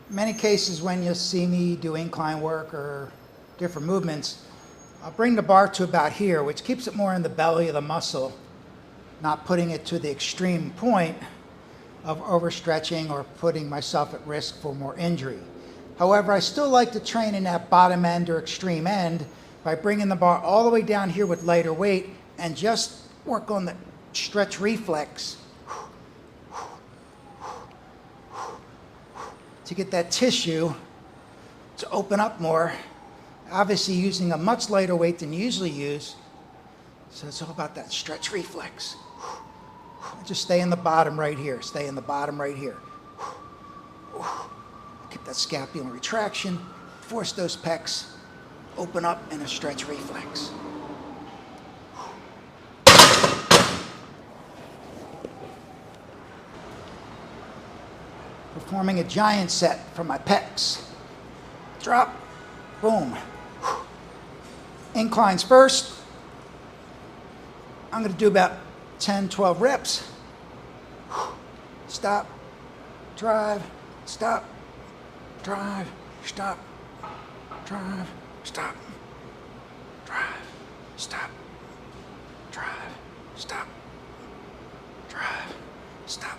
many cases when you'll see me do incline work or different movements, I'll bring the bar to about here, which keeps it more in the belly of the muscle, not putting it to the extreme point of overstretching or putting myself at risk for more injury. However, I still like to train in that bottom end or extreme end by bringing the bar all the way down here with lighter weight and just work on the stretch reflex to get that tissue to open up more. Obviously using a much lighter weight than you usually use. So it's all about that stretch reflex. Just stay in the bottom right here. Stay in the bottom right here. Keep that scapular retraction. Force those pecs. Open up in a stretch reflex. Performing a giant set for my pecs. Drop. Boom. Inclines first. I'm going to do about 10, 12 reps. Stop, drive, stop, drive, stop, drive, stop, drive, stop, drive, stop, drive, stop.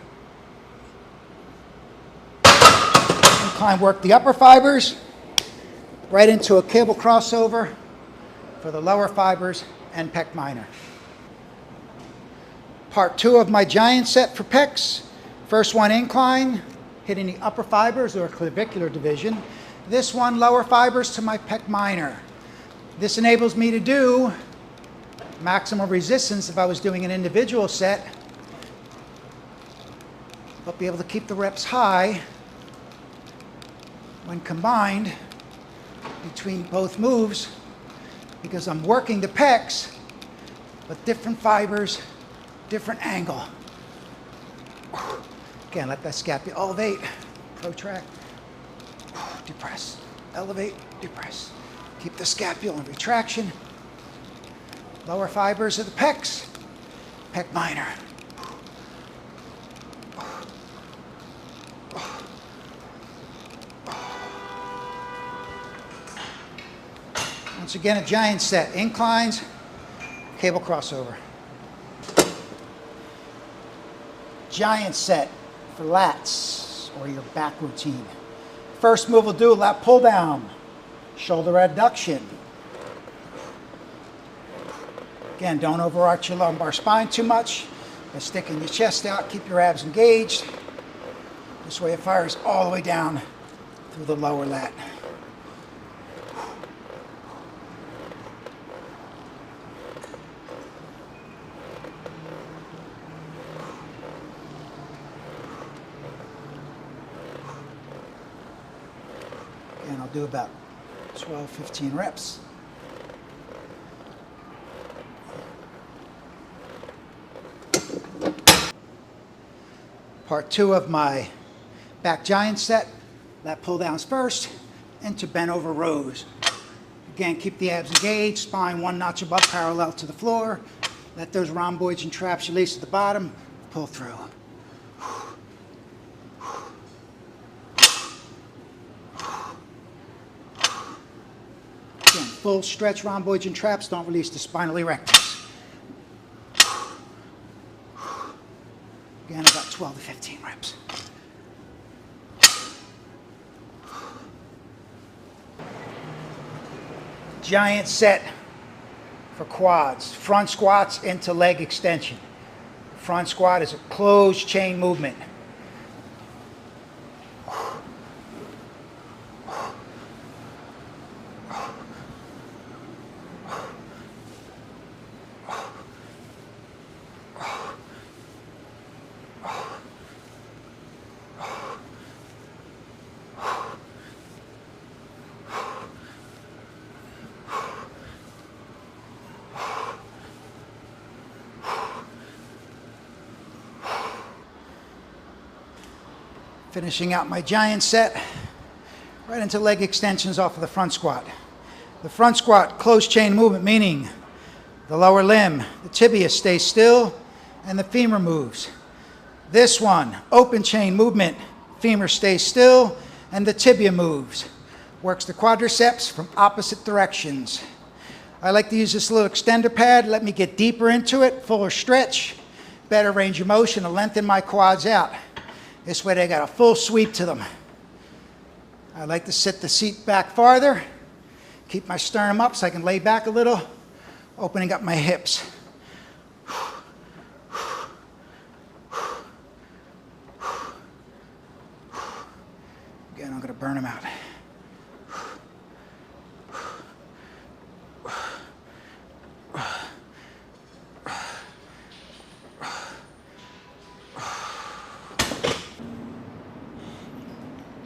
Incline work the upper fibers right into a cable crossover for the lower fibers and pec minor. Part 2 of my giant set for pecs. First one incline, hitting the upper fibers or clavicular division. This one lower fibers to my pec minor. This enables me to do maximum resistance if I was doing an individual set, but be able to keep the reps high when combined between both moves, because I'm working the pecs, but different fibers, different angle. Again, let that scapula elevate, protract, depress, elevate, depress. Keep the scapula in retraction. Lower fibers of the pecs, pec minor. Once again, a giant set. Inclines, cable crossover. Giant set for lats or your back routine. First move we'll do, lat pull down, shoulder adduction. Again, don't overarch your lumbar spine too much. By sticking your chest out, keep your abs engaged. This way it fires all the way down through the lower lat. And I'll do about 12, 15 reps. Part 2 of my back giant set. Lat pull downs first into bent over rows. Again, keep the abs engaged, spine 1 notch above parallel to the floor. Let those rhomboids and traps release at the bottom. Pull through. Again, full stretch rhomboids and traps, don't release the spinal erectors. Again, about 12 to 15 reps. Giant set for quads. Front squats into leg extension. Front squat is a closed chain movement. Finishing out my giant set, right into leg extensions off of the front squat. The front squat, closed chain movement, meaning the lower limb, the tibia stays still and the femur moves. This one, open chain movement, femur stays still, And the tibia moves. Works the quadriceps from opposite directions. I like to use this little extender pad. Let me get deeper into it, fuller stretch, better range of motion, to lengthen my quads out. This way they got a full sweep to them. I like to sit the seat back farther, keep my sternum up so I can lay back a little, opening up my hips. Again, I'm going to burn them out.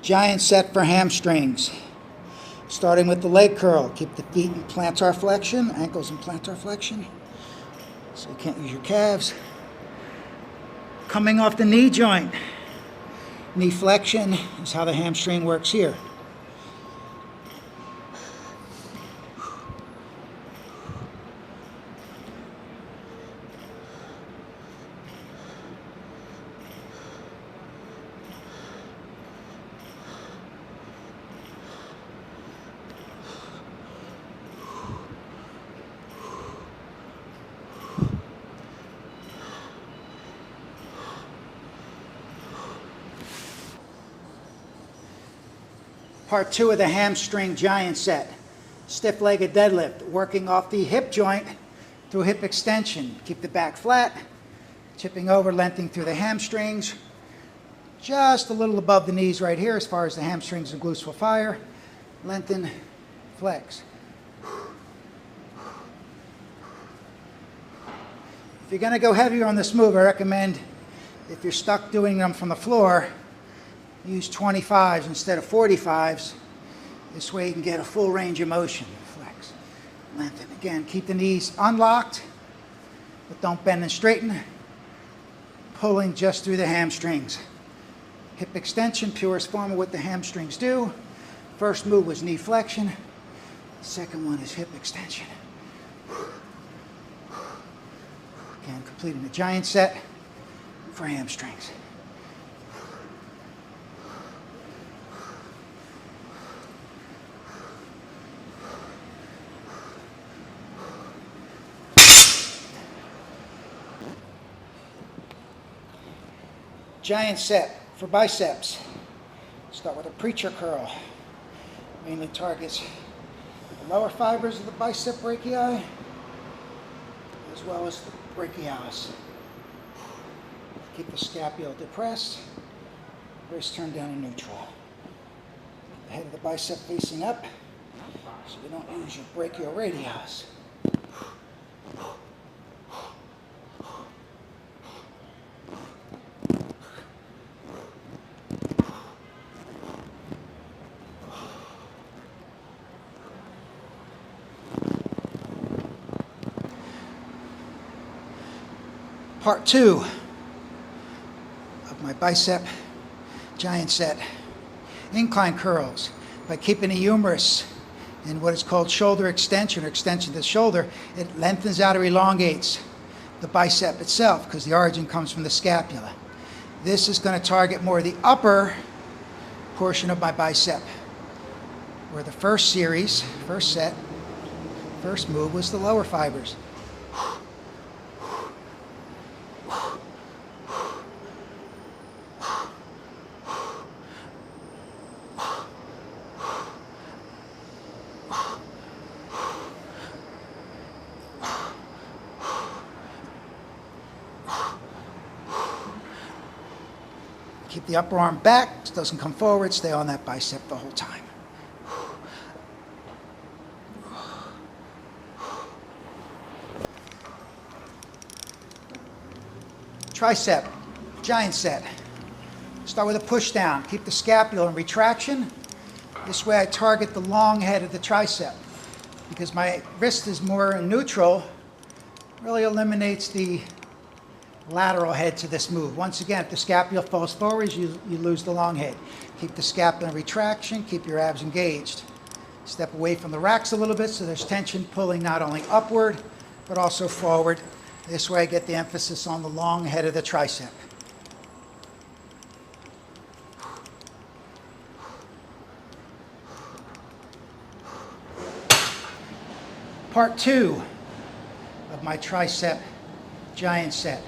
Giant set for hamstrings. Starting with the leg curl. Keep the feet in plantar flexion, ankles in plantar flexion, so you can't use your calves. Coming off the knee joint. Knee flexion is how the hamstring works here. Part 2 of the hamstring giant set. Stiff-legged deadlift, working off the hip joint through hip extension. Keep the back flat, tipping over, lengthening through the hamstrings. Just a little above the knees right here as far as the hamstrings and glutes will fire. Lengthen, flex. If you're going to go heavier on this move, I recommend, if you're stuck doing them from the floor, use 25s instead of 45s. This way you can get a full range of motion. Flex, lengthen. Again, keep the knees unlocked, but don't bend and straighten. Pulling just through the hamstrings. Hip extension, purest form of what the hamstrings do. First move was knee flexion. Second one is hip extension. Again, completing the giant set for hamstrings. Giant set for biceps. Start with a preacher curl. Mainly targets the lower fibers of the bicep brachii, as well as the brachialis. Keep the scapula depressed, wrist turned down in neutral. The head of the bicep facing up, so you don't use your brachioradialis. Part 2 of my bicep giant set. Incline curls. By keeping the humerus in what is called shoulder extension or extension to the shoulder, it lengthens out or elongates the bicep itself because the origin comes from the scapula. This is going to target more the upper portion of my bicep, where the first series, first set, first move was the lower fibers. Keep the upper arm back, it doesn't come forward, stay on that bicep the whole time. Tricep, giant set. Start with a push down, keep the scapula in retraction. This way I target the long head of the tricep. Because my wrist is more in neutral, really eliminates the lateral head to this move. Once again, if the scapula falls forward, you lose the long head. Keep the scapula in retraction, keep your abs engaged. Step away from the racks a little bit so there's tension pulling not only upward, but also forward. This way I get the emphasis on the long head of the tricep. part 2 of my tricep giant set.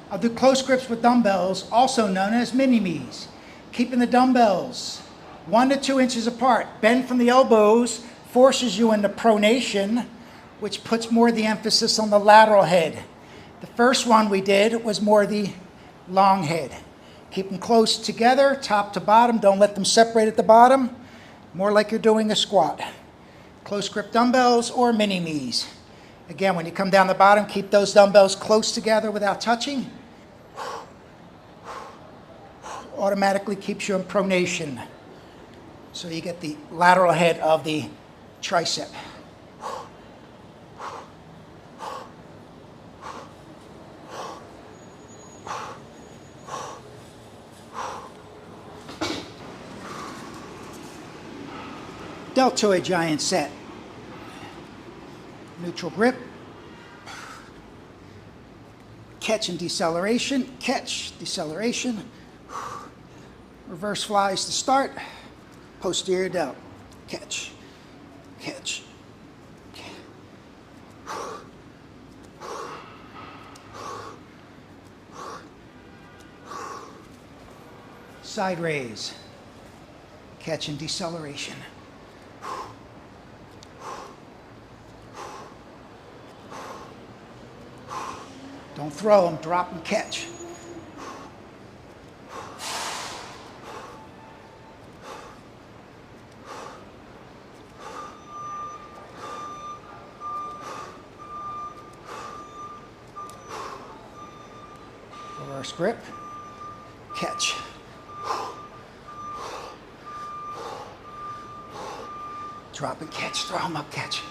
I'll do close grips with dumbbells, also known as mini-me's. Keeping the dumbbells 1 to 2 inches apart. Bend from the elbows forces you into pronation, which puts more of the emphasis on the lateral head. The first one we did was more the long head. Keep them close together, top to bottom. Don't let them separate at the bottom. More like you're doing a squat. Close grip dumbbells or mini-me's. Again, when you come down the bottom, keep those dumbbells close together without touching. Automatically keeps you in pronation. So you get the lateral head of the tricep. Deltoid giant set. Neutral grip. Catch and deceleration. Catch, deceleration. Reverse flies to start. Posterior delt. Catch. Catch. Side raise. Catch and deceleration. Don't throw them, drop and catch. Reverse grip, catch. Drop and catch, throw them up, catch.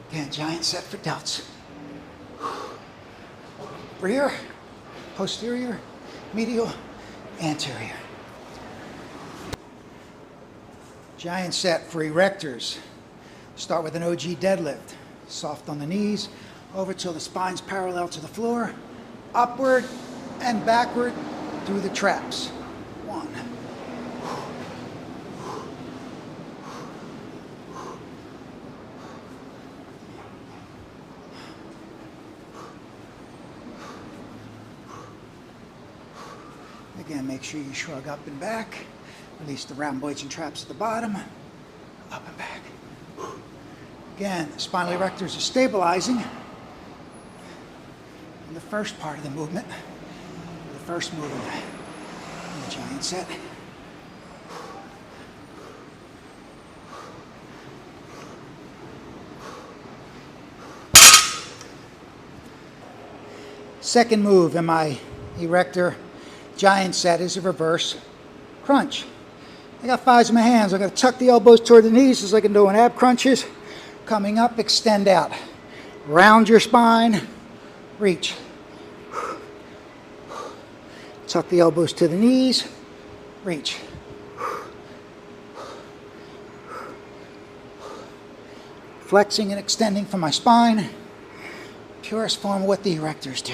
Again, giant set for delts. Rear, posterior, medial, anterior. Giant set for erectors. Start with an OG deadlift. Soft on the knees, over till the spine's parallel to the floor, upward and backward through the traps. 1. Again, make sure you shrug up and back. Release the rhomboids and traps at the bottom. Up and back. Again, the spinal erectors are stabilizing in the first part of the movement, the first movement in the giant set. Second move in my erector giant set is a reverse crunch. I got 5s in my hands. I'm going to tuck the elbows toward the knees as I can do in ab crunches. Coming up, extend out. Round your spine, reach. Tuck the elbows to the knees, reach. Flexing and extending from my spine. Purest form of what the erectors do.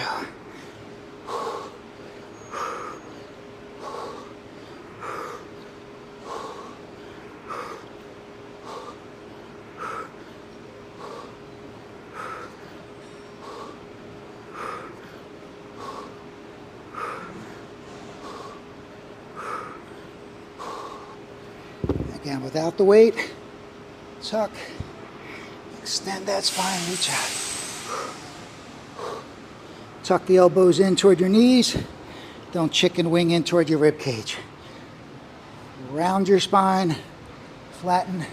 Again, without the weight, tuck, extend that spine, reach out. Tuck the elbows in toward your knees. Don't chicken wing in toward your rib cage. Round your spine, flatten,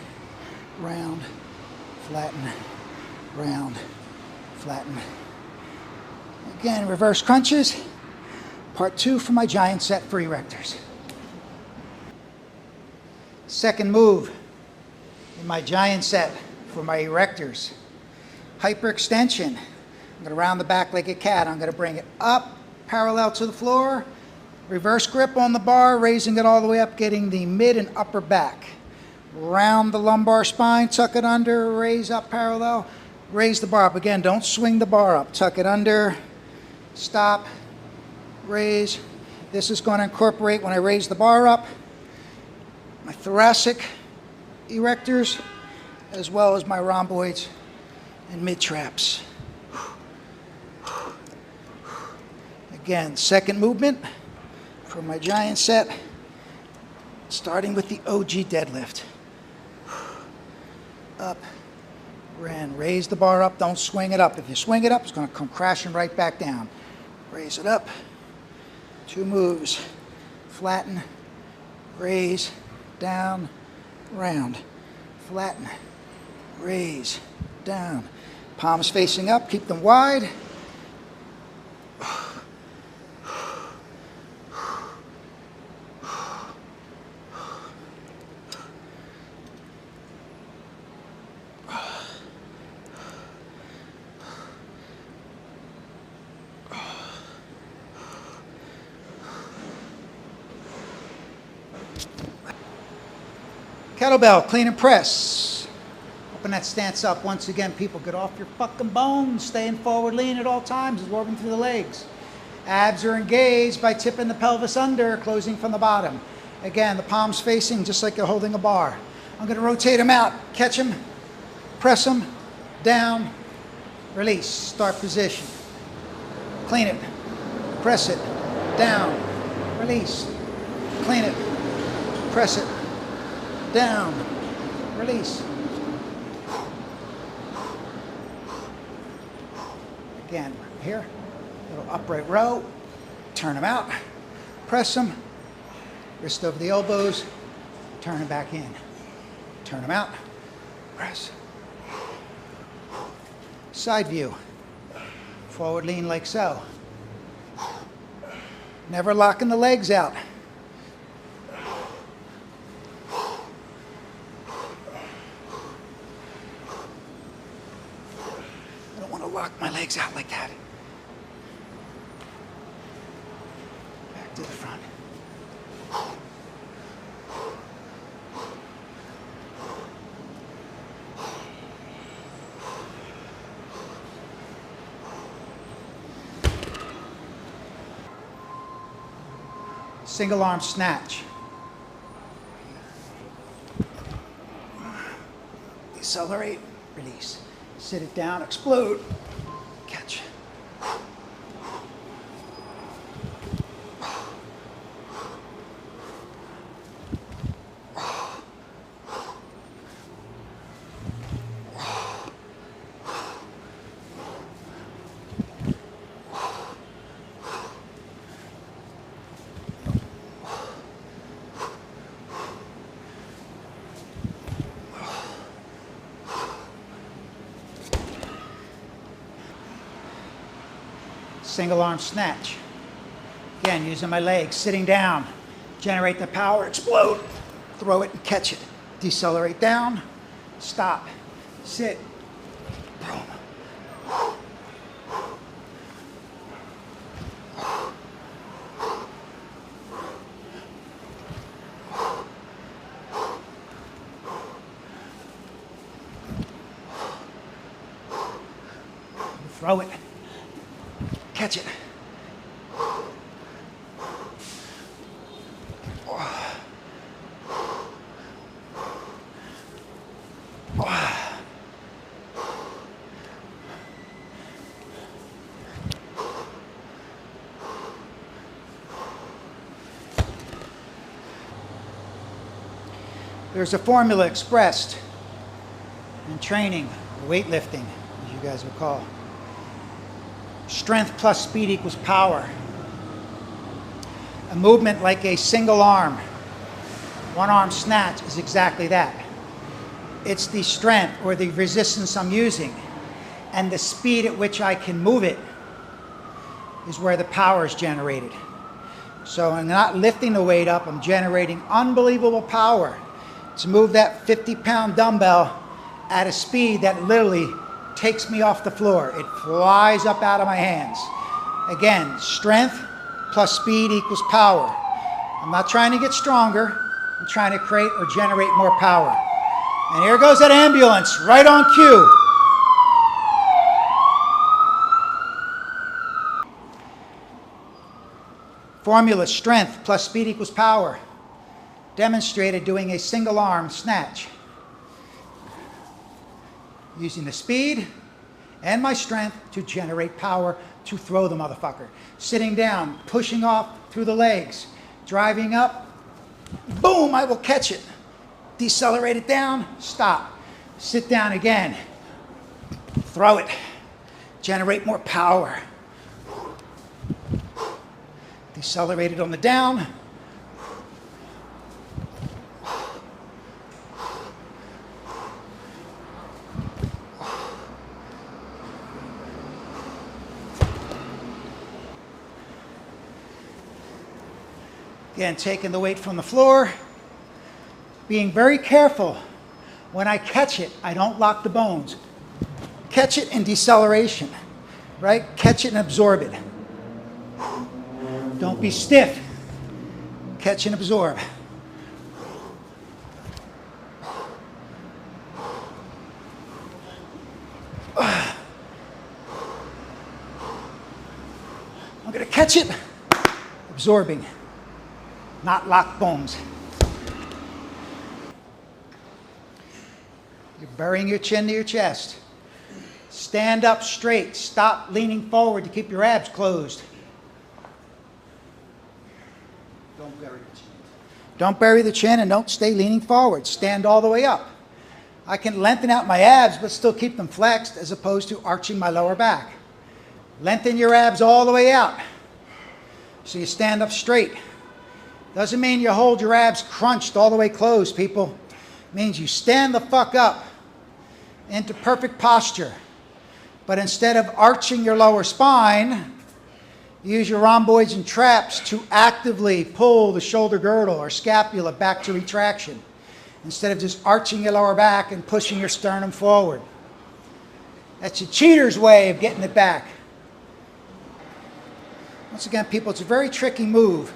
round, flatten, round, flatten. Again, reverse crunches. Part 2 for my giant set for erectors. Second move in my giant set for my erectors. Hyperextension. I'm going to round the back like a cat. I'm going to bring it up, parallel to the floor. Reverse grip on the bar, raising it all the way up, getting the mid and upper back. Round the lumbar spine, tuck it under, raise up parallel, raise the bar up. Again, don't swing the bar up. Tuck it under, stop, raise. This is going to incorporate, when I raise the bar up, my thoracic erectors, as well as my rhomboids and mid-traps. Again, second movement for my giant set, starting with the OG deadlift. Up, and raise the bar up, don't swing it up. If you swing it up, it's going to come crashing right back down. Raise it up, 2 moves, flatten, raise, down, round, flatten, raise, down. Palms facing up, keep them wide. Kettlebell, clean and press. Open that stance up. Once again, people, get off your fucking bones. Staying forward lean at all times, absorbing through the legs. Abs are engaged by tipping the pelvis under, closing from the bottom. Again, the palms facing just like you're holding a bar. I'm going to rotate them out. Catch them, press them, down, release. Start position. Clean it, press it, down, release. Clean it, press it, down, release. Again, here, little upright row, turn them out, press them, wrist over the elbows, turn them back in. Turn them out, press. Side view, forward lean like so. Never locking the legs out. Lock my legs out like that. Back to the front. Single arm snatch. Decelerate, release. Sit it down, explode, catch. Single arm snatch. Again, using my legs, sitting down, generate the power, explode, throw it and catch it. Decelerate down, stop, sit, boom. Throw it. Catch it. There's a formula expressed in training, weightlifting, as you guys recall. Strength plus speed equals power. A movement like a single arm, one arm snatch is exactly that. It's the strength or the resistance I'm using and the speed at which I can move it is where the power is generated. So I'm not lifting the weight up, I'm generating unbelievable power to move that 50-pound dumbbell at a speed that literally takes me off the floor. It flies up out of my hands. Again, strength plus speed equals power. I'm not trying to get stronger. I'm trying to create or generate more power. And here goes that ambulance, right on cue. Formula: strength plus speed equals power. Demonstrated doing a single arm snatch. Using the speed and my strength to generate power to throw the motherfucker. Sitting down, pushing off through the legs, driving up, boom, I will catch it. Decelerate it down, stop. Sit down again, throw it, generate more power. Decelerate it on the down. Again, taking the weight from the floor, being very careful. When I catch it, I don't lock the bones. Catch it in deceleration, right? Catch it and absorb it. Don't be stiff. Catch and absorb. I'm going to catch it, absorbing. Not lock bones. You're burying your chin to your chest. Stand up straight. Stop leaning forward to keep your abs closed. Don't bury the chin. Don't bury the chin and don't stay leaning forward. Stand all the way up. I can lengthen out my abs but still keep them flexed as opposed to arching my lower back. Lengthen your abs all the way out. So you stand up straight. Doesn't mean you hold your abs crunched all the way closed, people. It means you stand the fuck up into perfect posture. But instead of arching your lower spine, use your rhomboids and traps to actively pull the shoulder girdle or scapula back to retraction, instead of just arching your lower back and pushing your sternum forward. That's a cheater's way of getting it back. Once again, people, it's a very tricky move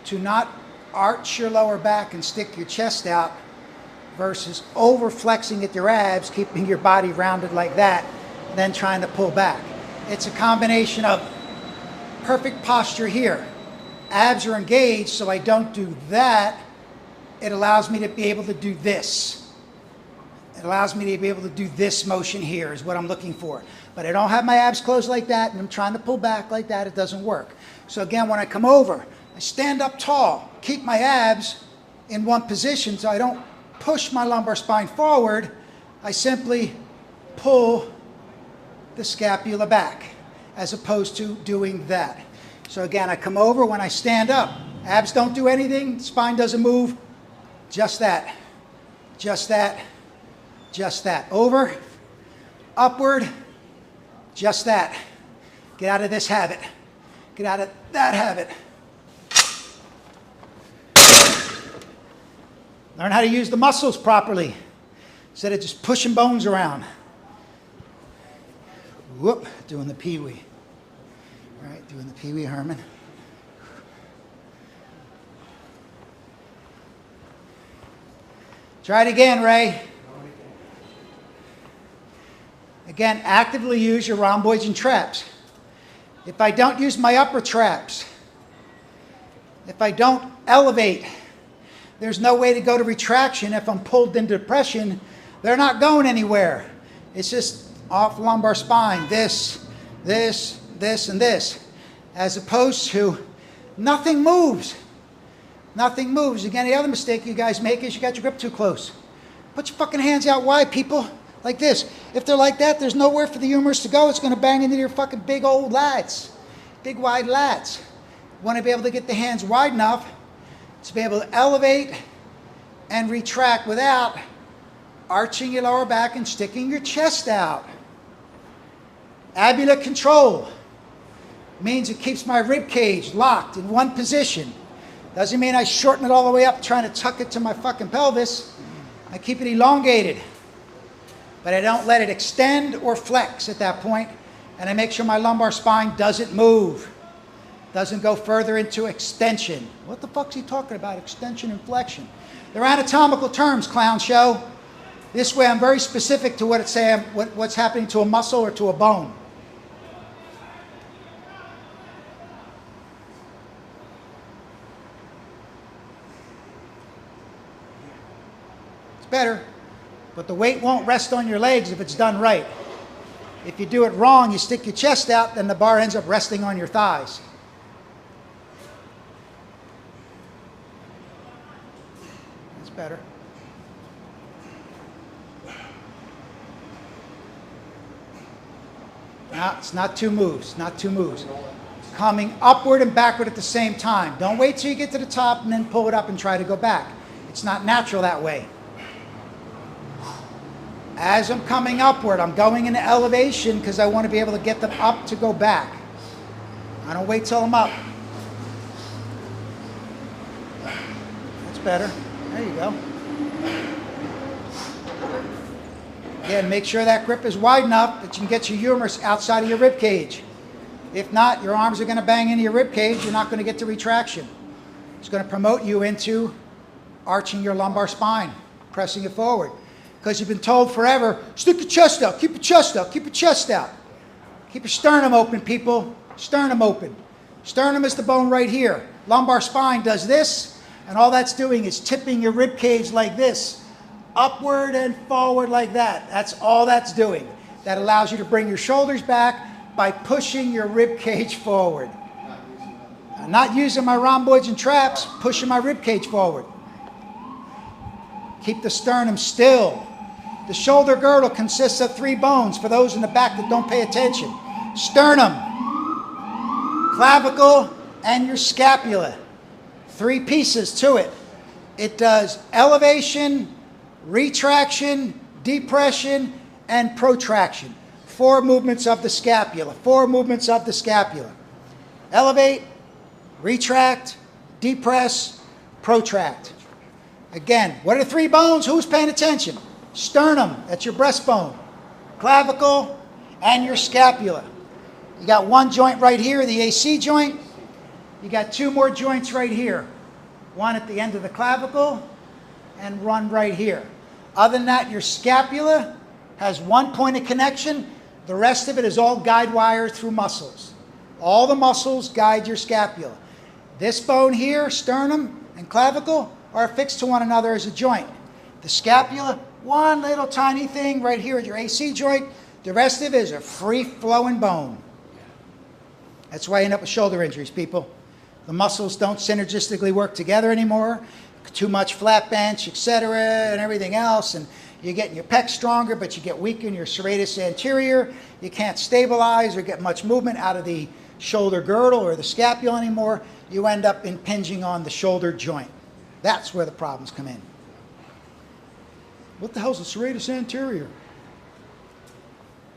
to not arch your lower back and stick your chest out versus over flexing at your abs, keeping your body rounded like that, and then trying to pull back. It's a combination of perfect posture here. Abs are engaged, so I don't do that. It allows me to be able to do this. It allows me to be able to do this motion here is what I'm looking for. But I don't have my abs closed like that, and I'm trying to pull back like that. It doesn't work. So again, when I come over, I stand up tall, keep my abs in one position so I don't push my lumbar spine forward. I simply pull the scapula back as opposed to doing that. So again, I come over when I stand up. Abs don't do anything, spine doesn't move. Just that, just that, just that. Over, upward, just that. Get out of this habit. Get out of that habit. Learn how to use the muscles properly instead of just pushing bones around. Whoop, doing the pee-wee. All right, doing the pee-wee, Herman. Try it again, Ray. Again, actively use your rhomboids and traps. If I don't use my upper traps, if I don't elevate, there's no way to go to retraction. If I'm pulled into depression, they're not going anywhere. It's just off lumbar spine, this, this, this, and this. As opposed to nothing moves. Nothing moves. Again, the other mistake you guys make is you got your grip too close. Put your fucking hands out wide, people. Like this. If they're like that, there's nowhere for the humerus to go. It's going to bang into your fucking big old lats. Big wide lats. You want to be able to get the hands wide enough to be able to elevate and retract without arching your lower back and sticking your chest out. Abular control means it keeps my rib cage locked in one position. Doesn't mean I shorten it all the way up trying to tuck it to my fucking pelvis. I keep it elongated. But I don't let it extend or flex at that point, and I make sure my lumbar spine doesn't move. Doesn't go further into extension. What the fuck's he talking about, extension and flexion? They're anatomical terms, clown show. This way I'm very specific to what's happening to a muscle or to a bone. better. But the weight won't rest on your legs if it's done right. If you do it wrong, you stick your chest out, then the bar ends up resting on your thighs. That's better. No, it's not two moves, not two moves. Coming upward and backward at the same time. Don't wait till you get to the top and then pull it up and try to go back. It's not natural that way. As I'm coming upward, I'm going into elevation because I want to be able to get them up to go back. I don't wait till I'm up. That's better. There you go. Again, make sure that grip is wide enough that you can get your humerus outside of your rib cage. If not, your arms are going to bang into your rib cage. You're not going to get the retraction. It's going to promote you into arching your lumbar spine, pressing it forward. Because you've been told forever, stick your chest out, keep your chest out, keep your chest out. Keep your sternum open, people. Sternum open. Sternum is the bone right here. Lumbar spine does this, and all that's doing is tipping your rib cage like this, upward and forward like that. That's all that's doing. That allows you to bring your shoulders back by pushing your rib cage forward. I'm not using my rhomboids and traps, pushing my rib cage forward. Keep the sternum still. The shoulder girdle consists of 3 bones for those in the back that don't pay attention. Sternum, clavicle, and your scapula. 3 pieces to it. It does elevation, retraction, depression, and protraction. 4 movements of the scapula. 4 movements of the scapula. Elevate, retract, depress, protract. Again, what are the 3 bones? Who's paying attention? Sternum, that's your breastbone. Clavicle, and your scapula. You got 1 joint right here, the AC joint. You got 2 more joints right here. 1 at the end of the clavicle, and 1 right here. Other than that, your scapula has 1 point of connection. The rest of it is all guide wire through muscles. All the muscles guide your scapula. This bone here, sternum and clavicle, are affixed to one another as a joint. The scapula, 1 little tiny thing right here at your AC joint. The rest of it is a free-flowing bone. That's why you end up with shoulder injuries, people. The muscles don't synergistically work together anymore. Too much flat bench, etc., and everything else. And you're getting your pecs stronger, but you get weaker in your serratus anterior. You can't stabilize or get much movement out of the shoulder girdle or the scapula anymore. You end up impinging on the shoulder joint. That's where the problems come in. What the hell's the serratus anterior?